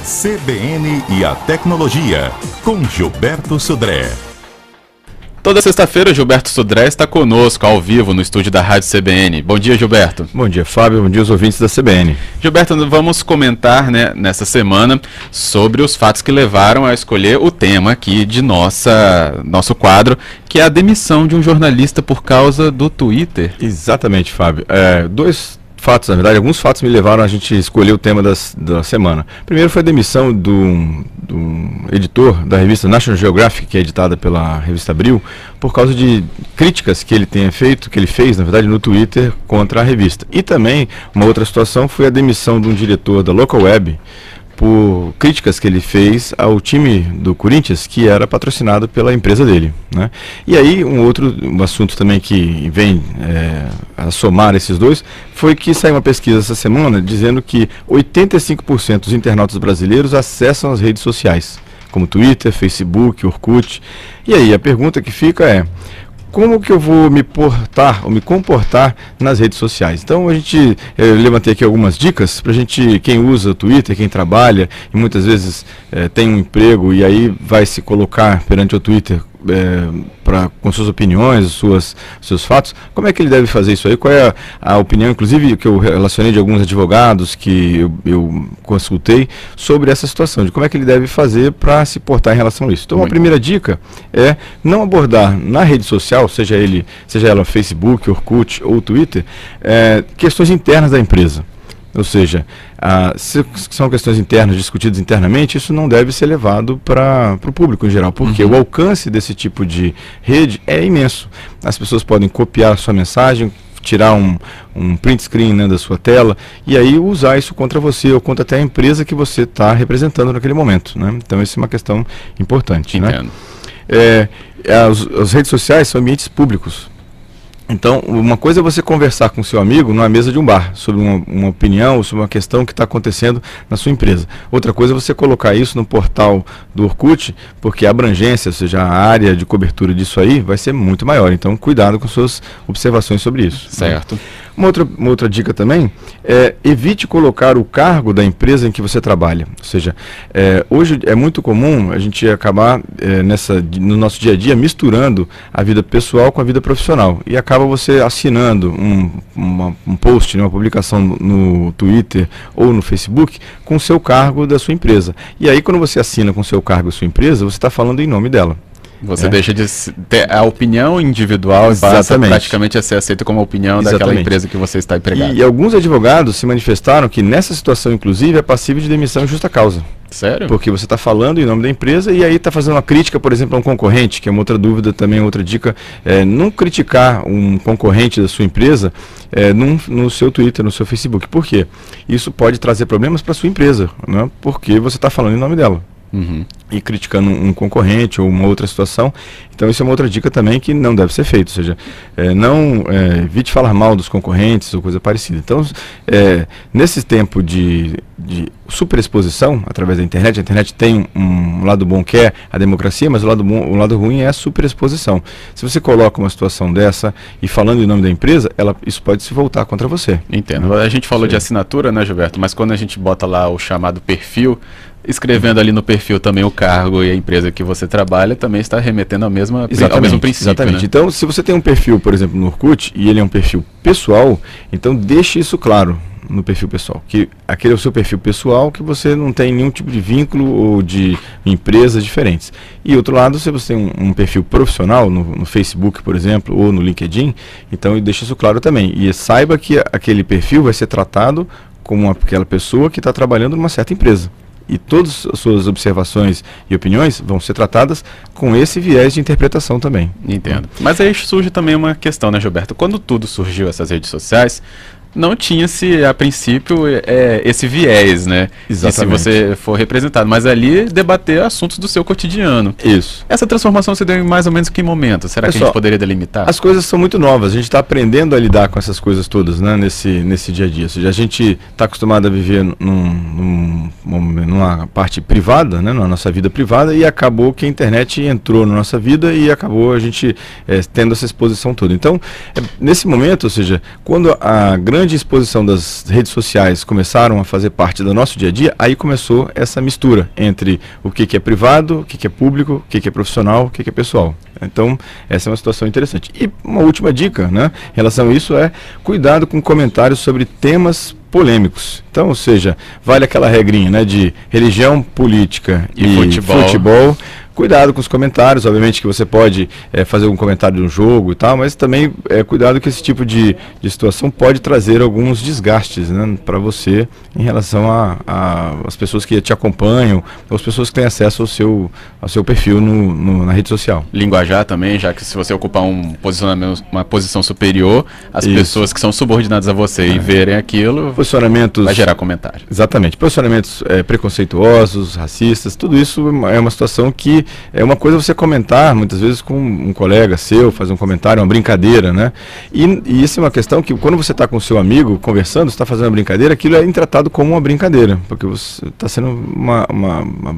CBN e a Tecnologia, com Gilberto Sodré. Toda sexta-feira, Gilberto Sodré está conosco, ao vivo, no estúdio da Rádio CBN. Bom dia, Gilberto. Bom dia, Fábio. Bom dia aos ouvintes da CBN. Gilberto, vamos comentar, nessa semana sobre os fatos que levaram a escolher o tema aqui de nosso quadro, que é a demissão de um jornalista por causa do Twitter. Exatamente, Fábio. Dois fatos, na verdade, alguns fatos me levaram a gente escolher o tema da semana. Primeiro foi a demissão do editor da revista National Geographic, que é editada pela revista Abril, por causa de críticas que ele fez, na verdade, no Twitter contra a revista. E também, uma outra situação foi a demissão de um diretor da Local Web, por críticas que ele fez ao time do Corinthians, que era patrocinado pela empresa dele, né? E aí, um assunto também que vem a somar esses dois, foi que saiu uma pesquisa essa semana dizendo que 85% dos internautas brasileiros acessam as redes sociais, como Twitter, Facebook, Orkut. E aí, a pergunta que fica é: como que eu vou me comportar nas redes sociais? Então eu levantei aqui algumas dicas para quem usa o Twitter, quem trabalha e muitas vezes tem um emprego e aí vai se colocar perante o Twitter com suas opiniões, seus fatos. Como é que ele deve fazer isso aí? Qual é a opinião, inclusive, que eu relacionei de alguns advogados que eu consultei sobre essa situação, de como é que ele deve fazer para se portar em relação a isso. Então, a primeira dica é não abordar na rede social, seja ela Facebook, Orkut ou Twitter, questões internas da empresa. Ou seja, se são questões internas, discutidas internamente, isso não deve ser levado para o público em geral, porque o alcance desse tipo de rede é imenso. As pessoas podem copiar a sua mensagem, tirar um print screen, né, da sua tela, e aí usar isso contra você ou contra até a empresa que você está representando naquele momento, né? Então, essa é uma questão importante. Entendo. Né? As redes sociais são ambientes públicos. Então, uma coisa é você conversar com seu amigo numa mesa de um bar, sobre uma opinião, sobre uma questão que está acontecendo na sua empresa. Outra coisa é você colocar isso no portal do Orkut, porque a abrangência, ou seja, a área de cobertura disso aí vai ser muito maior. Então, cuidado com suas observações sobre isso. Certo. Né? Uma outra dica também é: evite colocar o cargo da empresa em que você trabalha. Ou seja, hoje é muito comum a gente acabar no nosso dia a dia misturando a vida pessoal com a vida profissional. E acaba você assinando um post, uma publicação no Twitter ou no Facebook com o seu cargo da sua empresa. E aí, quando você assina com o seu cargo da sua empresa, você está falando em nome dela. Você deixa de ter a opinião individual e passa praticamente a ser aceita como a opinião daquela empresa que você está empregado. E alguns advogados se manifestaram que nessa situação, inclusive, é passível de demissão em justa causa. Sério? Porque você está falando em nome da empresa e aí está fazendo uma crítica, por exemplo, a um concorrente, que é uma outra dúvida também, outra dica. Não criticar um concorrente da sua empresa no seu Twitter, no seu Facebook. Por quê? Isso pode trazer problemas para a sua empresa, né? Porque você está falando em nome dela. E criticando um concorrente ou uma outra situação. Então, isso é uma outra dica também que não deve ser feito. Ou seja, evite falar mal dos concorrentes ou coisa parecida. Então, nesse tempo de superexposição através da internet, a internet tem um lado bom que é a democracia, mas o lado ruim é a superexposição. Se você coloca uma situação dessa e falando em nome da empresa, isso pode se voltar contra você. Entendo. A gente falou de assinatura, né, Gilberto? Mas quando a gente bota lá o chamado perfil, escrevendo ali no perfil também o cargo e a empresa que você trabalha, também está remetendo ao mesmo princípio. Exatamente. Né? Então, se você tem um perfil, por exemplo, no Orkut, e ele é um perfil pessoal, então deixe isso claro no perfil pessoal, que aquele é o seu perfil pessoal, que você não tem nenhum tipo de vínculo ou de empresas diferentes. E outro lado, se você tem um perfil profissional no Facebook, por exemplo, ou no LinkedIn, então deixe isso claro também. E saiba que aquele perfil vai ser tratado como aquela pessoa que está trabalhando numa certa empresa. E todas as suas observações e opiniões vão ser tratadas com esse viés de interpretação também. Entendo. Mas aí surge também uma questão, né, Gilberto? Quando tudo surgiu, essas redes sociais, não tinha-se, a princípio, esse viés, né? Exatamente. E se você for representado, mas ali debater assuntos do seu cotidiano. Isso. Essa transformação se deu em mais ou menos que momento? Será que a gente poderia delimitar? As coisas são muito novas, a gente está aprendendo a lidar com essas coisas todas, né, nesse dia a dia. Ou seja, a gente está acostumado a viver numa numa parte privada, né, na nossa vida privada, e acabou que a internet entrou na nossa vida e acabou a gente tendo essa exposição toda. Então, nesse momento, ou seja, quando a grande exposição das redes sociais começaram a fazer parte do nosso dia a dia, aí começou essa mistura entre o que é privado, o que é público, o que é profissional, o que é pessoal. Então, essa é uma situação interessante. E uma última dica, né, em relação a isso é cuidado com comentários sobre temas polêmicos. Então, ou seja, vale aquela regrinha, né, de religião, política e futebol. Cuidado com os comentários, obviamente que você pode fazer um comentário de um jogo e tal, mas também cuidado que esse tipo de situação pode trazer alguns desgastes, né, para você em relação às pessoas que te acompanham, ou as pessoas que têm acesso ao seu perfil na rede social. Linguajar também, já que se você ocupar um posicionamento, uma posição superior, as pessoas que são subordinadas a você e verem aquilo, posicionamentos, vai gerar comentário. Exatamente, posicionamentos preconceituosos, racistas, tudo isso é uma situação que é uma coisa você comentar, muitas vezes com um colega seu, fazer um comentário, uma brincadeira, né? E isso é uma questão que quando você está com o seu amigo conversando, você está fazendo uma brincadeira, aquilo é tratado como uma brincadeira, porque você está sendo uma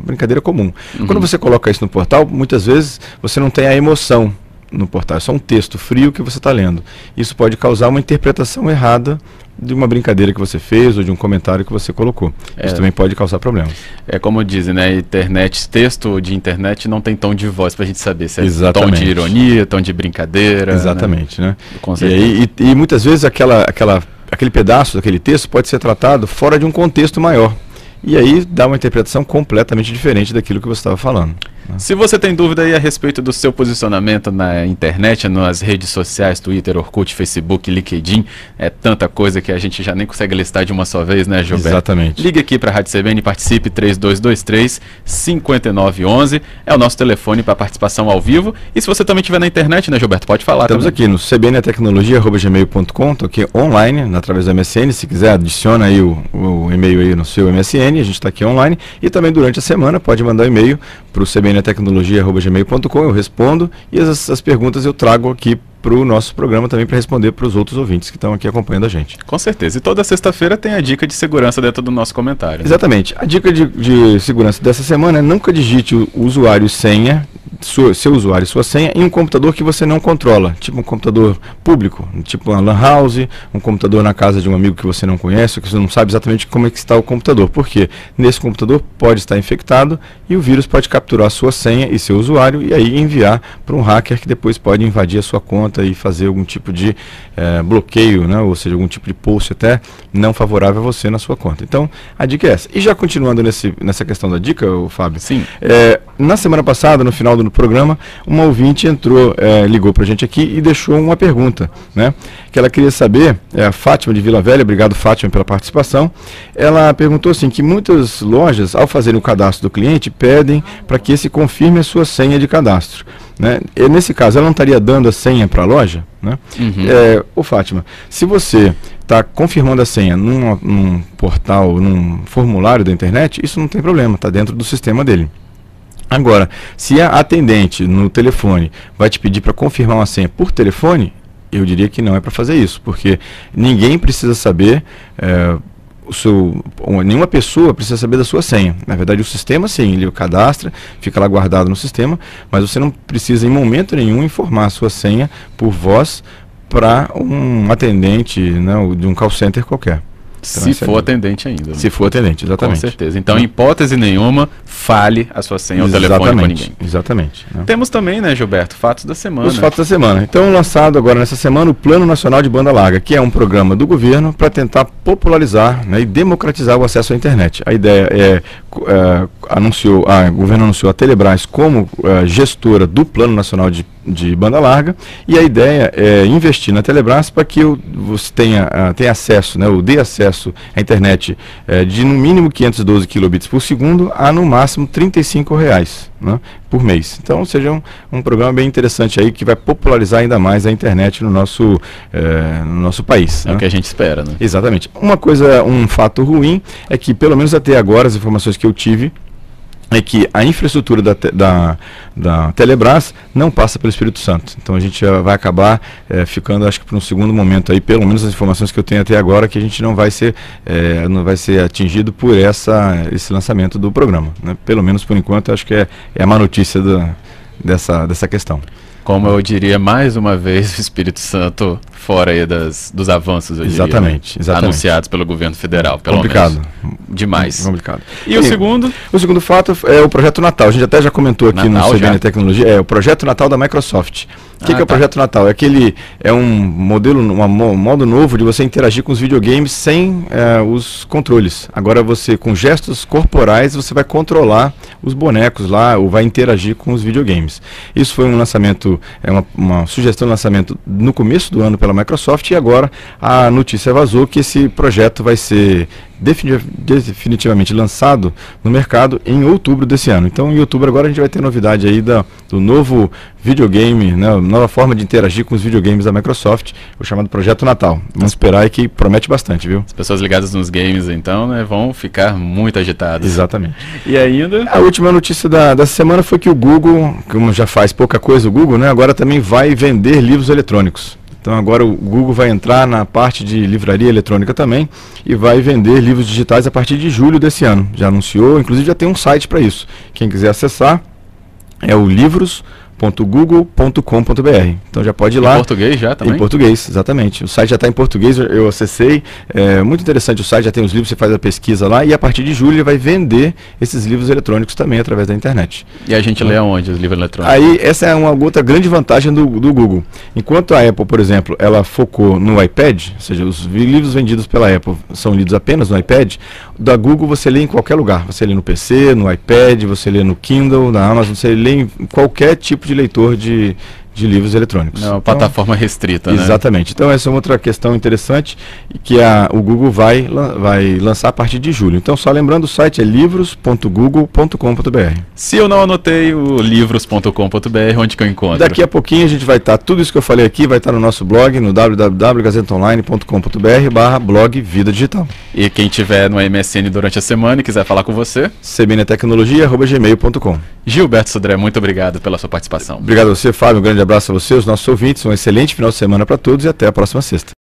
brincadeira comum. Quando você coloca isso no portal, muitas vezes você não tem a emoção no portal, é só um texto frio que você está lendo. Isso pode causar uma interpretação errada de uma brincadeira que você fez ou de um comentário que você colocou. Isso também pode causar problemas. É como dizem, né? Internet, texto de internet não tem tom de voz pra gente saber se é Exatamente. Tom de ironia, tom de brincadeira. Exatamente, né? Com certeza. E muitas vezes aquele pedaço daquele texto pode ser tratado fora de um contexto maior. E aí dá uma interpretação completamente diferente daquilo que você estava falando. Se você tem dúvida aí a respeito do seu posicionamento na internet, nas redes sociais, Twitter, Orkut, Facebook, LinkedIn, é tanta coisa que a gente já nem consegue listar de uma só vez, né, Gilberto? Exatamente. Ligue aqui para a Rádio CBN e participe, 3223-5911, é o nosso telefone para participação ao vivo. E se você também estiver na internet, né, Gilberto, pode falar. Estamos aqui no cbntecnologia@gmail.com, estou aqui online, através do MSN, se quiser adiciona aí o e-mail aí no seu MSN, a gente está aqui online, e também durante a semana pode mandar e-mail para o cbntecnologia@gmail.com, eu respondo, e as perguntas eu trago aqui para o nosso programa também para responder para os outros ouvintes que estão aqui acompanhando a gente. Com certeza. E toda sexta-feira tem a dica de segurança dentro do nosso comentário. Né? Exatamente. A dica de segurança dessa semana é nunca digite o usuário e senha, seu usuário e sua senha, em um computador que você não controla, tipo um computador público, tipo uma LAN house, um computador na casa de um amigo que você não conhece, que você não sabe exatamente como é que está o computador, porque nesse computador pode estar infectado e o vírus pode capturar a sua senha e seu usuário e aí enviar para um hacker que depois pode invadir a sua conta e fazer algum tipo de bloqueio, né? Ou seja, algum tipo de post até não favorável a você na sua conta. Então, a dica é essa. E já continuando nessa questão da dica, Fábio, sim. Na semana passada, no final do programa, uma ouvinte ligou para a gente aqui e deixou uma pergunta, né? Que ela queria saber, a Fátima de Vila Velha, obrigado Fátima pela participação, ela perguntou assim, que muitas lojas, ao fazerem o cadastro do cliente, pedem para que esse confirme a sua senha de cadastro. Né? E nesse caso, ela não estaria dando a senha para a loja? Né? Ô Fátima, se você está confirmando a senha num portal, num formulário da internet, isso não tem problema, está dentro do sistema dele. Agora, se a atendente no telefone vai te pedir para confirmar uma senha por telefone, eu diria que não é para fazer isso, porque ninguém precisa saber... nenhuma pessoa precisa saber da sua senha. Na verdade, o sistema sim, ele cadastra, fica lá guardado no sistema, mas você não precisa em momento nenhum informar a sua senha por voz para um atendente, né, de um call center qualquer. Então, se for atendente ainda. Né? Se for atendente, exatamente. Com certeza. Então, em hipótese nenhuma, fale a sua senha ao telefone com ninguém. Exatamente. Né? Temos também, né, Gilberto, fatos da semana. Os fatos da semana. Então, lançado agora nessa semana o Plano Nacional de Banda Larga, que é um programa do governo para tentar popularizar, né, e democratizar o acesso à internet. A ideia o governo anunciou a Telebrás como gestora do Plano Nacional de Banda Larga, e a ideia é investir na Telebrás para que você tenha acesso, né, dê acesso à internet de no mínimo 512 kilobits por segundo a no máximo R$35, né, por mês. Então, seja um programa bem interessante aí que vai popularizar ainda mais a internet no nosso país. É, né? O que a gente espera, né? Exatamente. Um fato ruim é que, pelo menos até agora, as informações que eu tive, é que a infraestrutura da Telebrás não passa pelo Espírito Santo. Então a gente vai acabar ficando, acho que por um segundo momento aí, pelo menos as informações que eu tenho até agora, que a gente não vai ser atingido por esse lançamento do programa, né? Pelo menos por enquanto, acho que é a má notícia dessa questão. Como eu diria, mais uma vez, o Espírito Santo fora aí dos avanços, eu diria, né? Exatamente. Anunciados pelo governo federal, pelo complicado. menos. Demais. Complicado. E o segundo? O segundo fato é o Projeto Natal. A gente até já comentou aqui Natal, no CBN Tecnologia. É o Projeto Natal da Microsoft. O que é o Projeto Natal? É um modo novo de você interagir com os videogames sem os controles. Agora com gestos corporais, você vai controlar os bonecos lá, ou vai interagir com os videogames. Isso foi um lançamento, uma sugestão de lançamento no começo do ano pela Microsoft, e agora a notícia vazou que esse projeto vai ser definitivamente lançado no mercado em outubro desse ano. Então, em outubro agora a gente vai ter novidade aí do novo videogame, né, nova forma de interagir com os videogames da Microsoft, o chamado Projeto Natal. Vamos esperar aí, que promete bastante, viu? As pessoas ligadas nos games, então, né, vão ficar muito agitadas. Exatamente. E ainda? A última notícia dessa semana foi que o Google, como já faz pouca coisa o Google, né, agora também vai vender livros eletrônicos. Então agora o Google vai entrar na parte de livraria eletrônica também e vai vender livros digitais a partir de julho desse ano. Já anunciou, inclusive já tem um site para isso. Quem quiser acessar é o livros.google.com.br. Então já pode ir lá. Em português já também? Em português, exatamente. O site já está em português, eu acessei. É muito interessante o site, já tem os livros, você faz a pesquisa lá, e a partir de julho ele vai vender esses livros eletrônicos também através da internet. E a gente lê aonde os livros eletrônicos? Aí essa é uma outra grande vantagem do Google. Enquanto a Apple, por exemplo, ela focou no iPad, ou seja, os livros vendidos pela Apple são lidos apenas no iPad, da Google você lê em qualquer lugar. Você lê no PC, no iPad, você lê no Kindle, na Amazon, você lê em qualquer tipo de leitor de livros eletrônicos. É uma plataforma restrita, né? Exatamente. Então essa é uma outra questão interessante que o Google vai lançar a partir de julho. Então só lembrando, o site é livros.google.com.br. Se eu não anotei o livros.com.br, onde que eu encontro? Daqui a pouquinho a gente vai estar, tudo isso que eu falei aqui vai estar no nosso blog, no www.gazetaonline.com.br/blog Vida Digital. E quem tiver no MSN durante a semana e quiser falar com você, cbntecnologia@gmail.com. Gilberto Sodré, muito obrigado pela sua participação. Obrigado a você, Fábio. Um grande abraço a você, os nossos ouvintes. Um excelente final de semana para todos e até a próxima sexta.